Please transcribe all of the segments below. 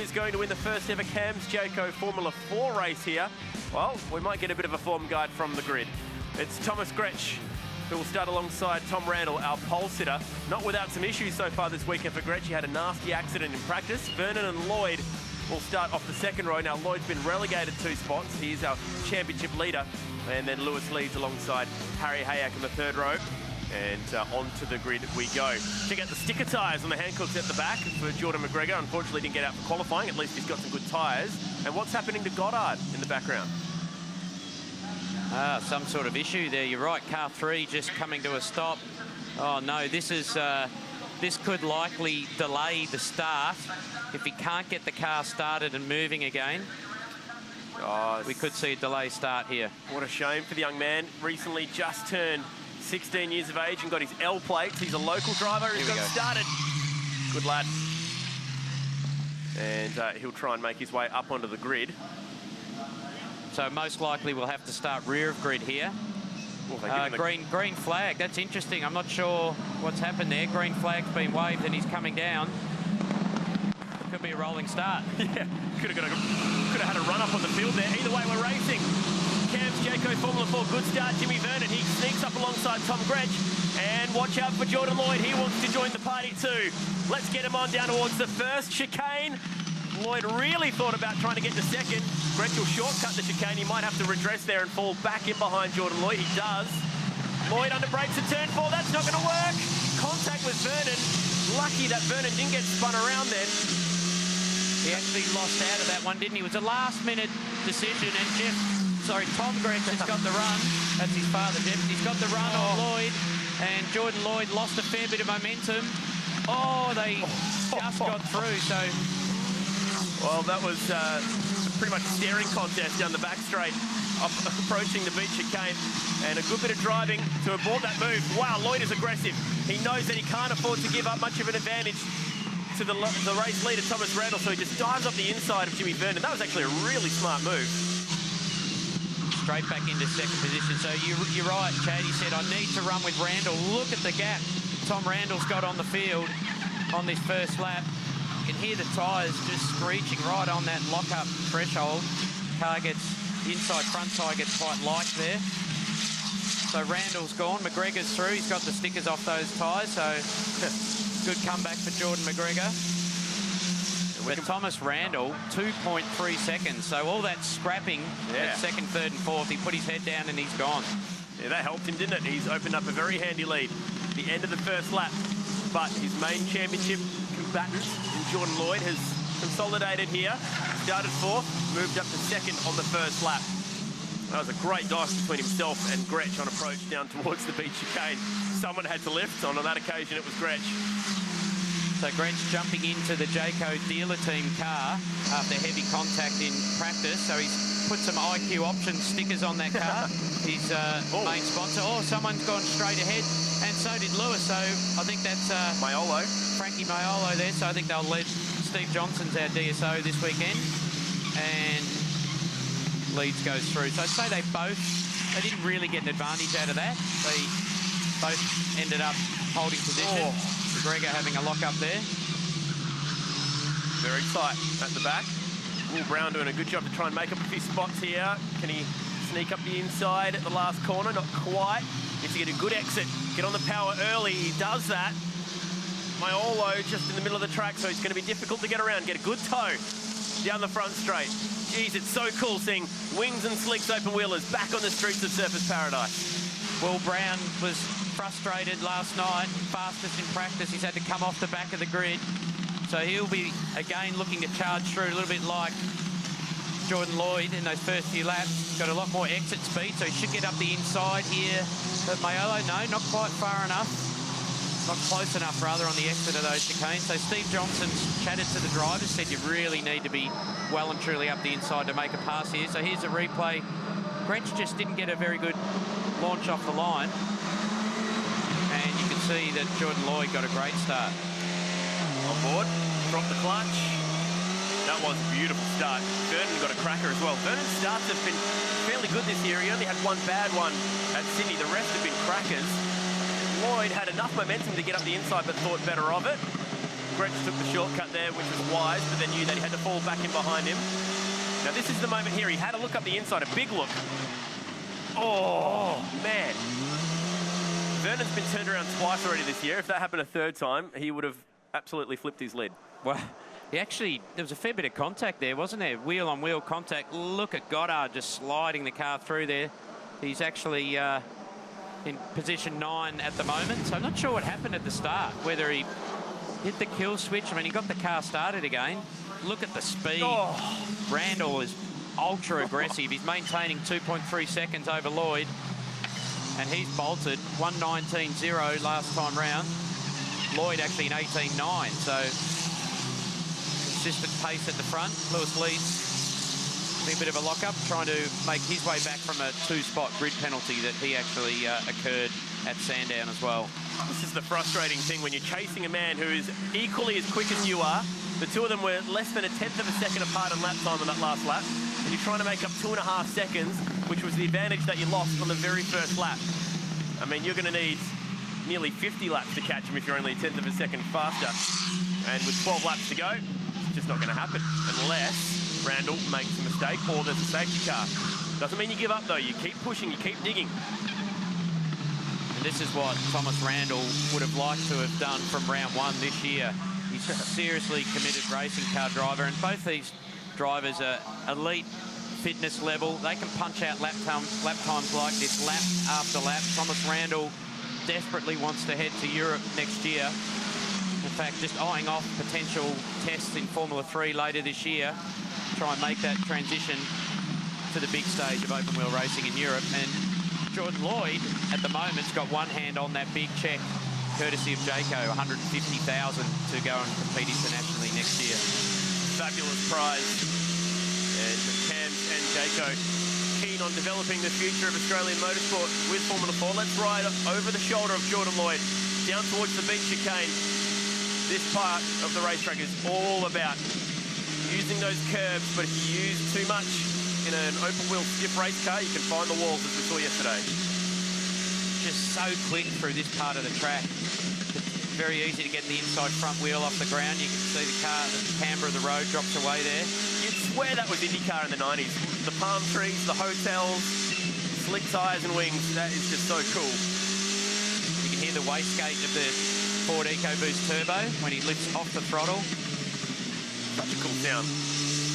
Is going to win the first ever CAMS Jayco Formula 4 race here. Well, we might get a bit of a form guide from the grid. It's Thomas Grech who will start alongside Tom Randall, our pole sitter. Not without some issues so far this weekend for Grech. He had a nasty accident in practice. Vernon and Lloyd will start off the second row. Now, Lloyd's been relegated 2 spots. He is our championship leader. And then Lewis leads alongside Harry Hayak in the third row. And onto the grid we go. Check out the sticker tyres on the Hancocks at the back for Jordan McGregor. Unfortunately, didn't get out for qualifying. At least he's got some good tyres. And what's happening to Goddard in the background? Some sort of issue there. You're right. Car 3 just coming to a stop. Oh no, this could likely delay the start if he can't get the car started and moving again. Oh, we could see a delay start here. What a shame for the young man. Recently just turned 16 years of age and got his L plates. He's a local driver. He's got started. Good lad. And he'll try and make his way up onto the grid. So most likely we'll have to start rear of grid here. Green flag. That's interesting. I'm not sure what's happened there. Green flag's been waved and he's coming down. Could be a rolling start. Yeah, could have had a run up on the field there. Either way, we're racing. CAMS Jayco Formula 4, good start. Jimmy Vernon, he sneaks up alongside Tom Grech. And watch out for Jordan Lloyd. He wants to join the party too. Let's get him on down towards the first chicane. Lloyd really thought about trying to get to second. Grech will shortcut the chicane. He might have to redress there and fall back in behind Jordan Lloyd. He does. Lloyd under brakes at turn 4. That's not going to work. Contact with Vernon. Lucky that Vernon didn't get spun around then. He actually lost out of that one, didn't he? It was a last-minute decision, and Tom Grech has got the run. That's his father, Jeff. He's got the run on Lloyd, and Jordan Lloyd lost a fair bit of momentum. Oh, they just got through, so... Well, that was pretty much a staring contest down the back straight, approaching the beach chicane, and a good bit of driving to abort that move. Wow, Lloyd is aggressive. He knows that he can't afford to give up much of an advantage to the race leader, Thomas Randall, so he just dives up the inside of Jimmy Vernon. That was actually a really smart move. Straight back into second position. So you're right, Chad. He said, I need to run with Randall. Look at the gap Tom Randall's got on the field on this first lap. You can hear the tyres just screeching right on that lock-up threshold. Car gets, the inside front tyre gets quite light there. So Randall's gone, McGregor's through. He's got the stickers off those tyres, so good comeback for Jordan McGregor. But Thomas Randall, 2.3 seconds. So all that scrapping at second, third and fourth, he put his head down and he's gone. Yeah, that helped him, didn't it? He's opened up a very handy lead at the end of the first lap. But his main championship combatant in Jordan Lloyd has consolidated here. Started 4th, moved up to 2nd on the first lap. That was a great dive between himself and Grech on approach down towards the beach chicane. Someone had to lift. On that occasion, it was Grech. So Grech jumping into the Jayco dealer team car after heavy contact in practice. So he's put some IQ option stickers on that car. His main sponsor. Oh, someone's gone straight ahead. And so did Lewis. So I think that's Maiolo. Frankie Maiolo there. So I think they'll lead. Steve Johnson's our DSO this weekend. And Leeds goes through. So I'd say they didn't really get an advantage out of that. They both ended up holding position. McGregor having a lock up there. Very tight at the back. Will Brown doing a good job to try and make up a few spots here. Can he sneak up the inside at the last corner? Not quite. Needs to get a good exit. Get on the power early. He does that. Maiolo just in the middle of the track, so it's going to be difficult to get around. Get a good toe down the front straight. Geez, it's so cool seeing Wings and Slicks open wheelers back on the streets of Surfers Paradise. Will Brown was frustrated last night, fastest in practice. He's had to come off the back of the grid. So he'll be, again, looking to charge through a little bit like Jordan Lloyd in those first few laps. Got a lot more exit speed, so he should get up the inside here. But Maiolo, no, not quite far enough. Not close enough, rather, on the exit of those chicanes. So Steve Johnson's chatted to the drivers, said you really need to be well and truly up the inside to make a pass here. So here's a replay. Grech just didn't get a very good launch off the line. And you can see that Jordan Lloyd got a great start. On board, dropped the clutch. That was a beautiful start. Vernon got a cracker as well. Vernon's starts have been fairly good this year. He only had one bad one at Sydney. The rest have been crackers. Lloyd had enough momentum to get up the inside, but thought better of it. Gretsch took the shortcut there, which was wise, but then knew that he had to fall back in behind him. Now, this is the moment here. He had a look up the inside, a big look. Oh, man. Vernon's been turned around twice already this year. If that happened a third time, he would have absolutely flipped his lid. Well, there was a fair bit of contact there, wasn't there? Wheel-on-wheel contact. Look at Goddard just sliding the car through there. He's actually in position 9 at the moment, so I'm not sure what happened at the start, whether he hit the kill switch. I mean, he got the car started again. Look at the speed. Oh. Randall is ultra aggressive. He's maintaining 2.3 seconds over Lloyd, and he's bolted 1:19.0 last time round. Lloyd actually in 18.9, so consistent pace at the front. Lewis leads. A bit of a lock-up, trying to make his way back from a 2-spot grid penalty that he actually occurred at Sandown as well. This is the frustrating thing when you're chasing a man who is equally as quick as you are. The two of them were less than 1/10 of a second apart in lap time on that last lap, and you're trying to make up 2.5 seconds, which was the advantage that you lost on the very first lap. I mean, you're going to need nearly 50 laps to catch him if you're only 1/10 of a second faster. And with 12 laps to go, it's just not going to happen unless Randall makes a mistake or there's a safety car. Doesn't mean you give up, though. You keep pushing, you keep digging. And this is what Thomas Randall would have liked to have done from round 1 this year. He's a seriously committed racing car driver, and both these drivers are elite fitness level. They can punch out lap times like this, lap after lap. Thomas Randall desperately wants to head to Europe next year. In fact, just eyeing off potential tests in Formula 3 later this year. Try and make that transition to the big stage of open wheel racing in Europe. And Jordan Lloyd at the moment's got one hand on that big check courtesy of Jayco, 150,000 to go and compete internationally next year. Fabulous prize. And Cams and Jayco keen on developing the future of Australian motorsport with Formula 4. Let's ride over the shoulder of Jordan Lloyd down towards the beach chicane. This part of the racetrack is all about using those curbs, but if you use too much in an open wheel stiff race car, you can find the walls, as we saw yesterday. Just so quick through this part of the track. It's very easy to get the inside front wheel off the ground. You can see the car, the camber of the road drops away there. You'd swear that was IndyCar in the 90s. The palm trees, the hotels, slick tyres and wings. That is just so cool. You can hear the wastegate of the Ford EcoBoost Turbo when he lifts off the throttle. Such a cool sound.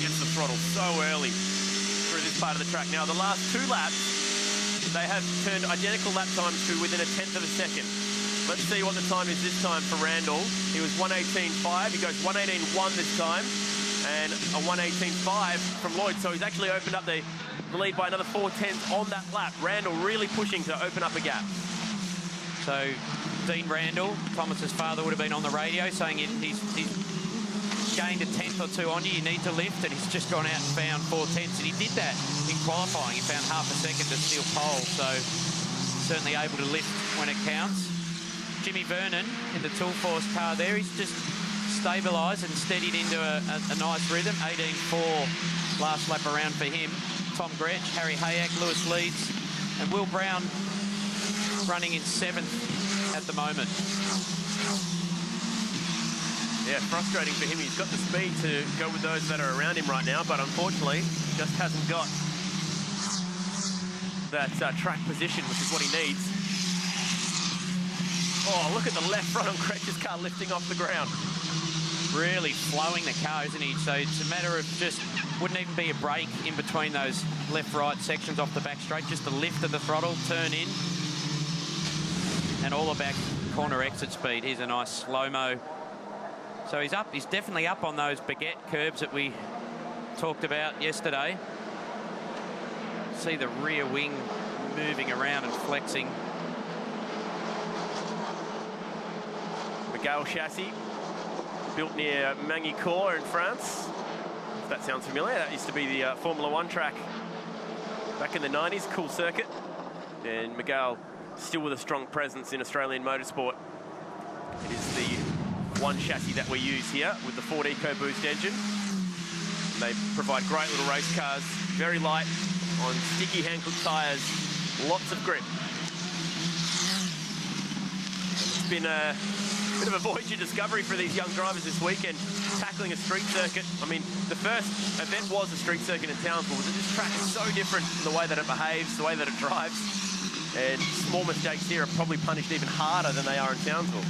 Gets the throttle so early through this part of the track. Now, the last 2 laps, they have turned identical lap times to within 1/10 of a second. Let's see what the time is this time for Randall. He was 1:18.5. He goes 1:18.1 this time, and a 1:18.5 from Lloyd. So he's actually opened up the lead by another 4/10 on that lap. Randall really pushing to open up a gap. So Dean Randall, Thomas's father, would have been on the radio saying he's gained a 1/10 or 2 on you, you need to lift, and he's just gone out and found 4/10, and he did that in qualifying. He found half a second to steal pole, so certainly able to lift when it counts. Jimmy Vernon in the Tool Force car there, he's just stabilised and steadied into a nice rhythm. 18.4 last lap around for him. Tom Gretsch, Harry Hayek, Lewis Leeds, and Will Brown running in 7th at the moment. Yeah, frustrating for him. He's got the speed to go with those that are around him right now, but unfortunately, just hasn't got that track position, which is what he needs. Oh, look at the left front on Gretsch's car lifting off the ground. Really flowing the car, isn't he? So it's a matter of just, wouldn't even be a break in between those left-right sections off the back straight, just the lift of the throttle, turn in, and all about corner exit speed. Here's a nice slow-mo. So he's up, he's definitely up on those baguette curbs that we talked about yesterday. See the rear wing moving around and flexing. Miguel chassis, built near Magny-Cours in France. If that sounds familiar, that used to be the Formula 1 track back in the 90s, cool circuit. And Miguel still with a strong presence in Australian motorsport. It is the one chassis that we use here with the Ford EcoBoost engine. And they provide great little race cars, very light on sticky Hankook tyres, lots of grip. It's been a bit of a voyage of discovery for these young drivers this weekend, tackling a street circuit. I mean, the first event was a street circuit in Townsville, but this track is so different in the way that it behaves, the way that it drives, and small mistakes here are probably punished even harder than they are in Townsville.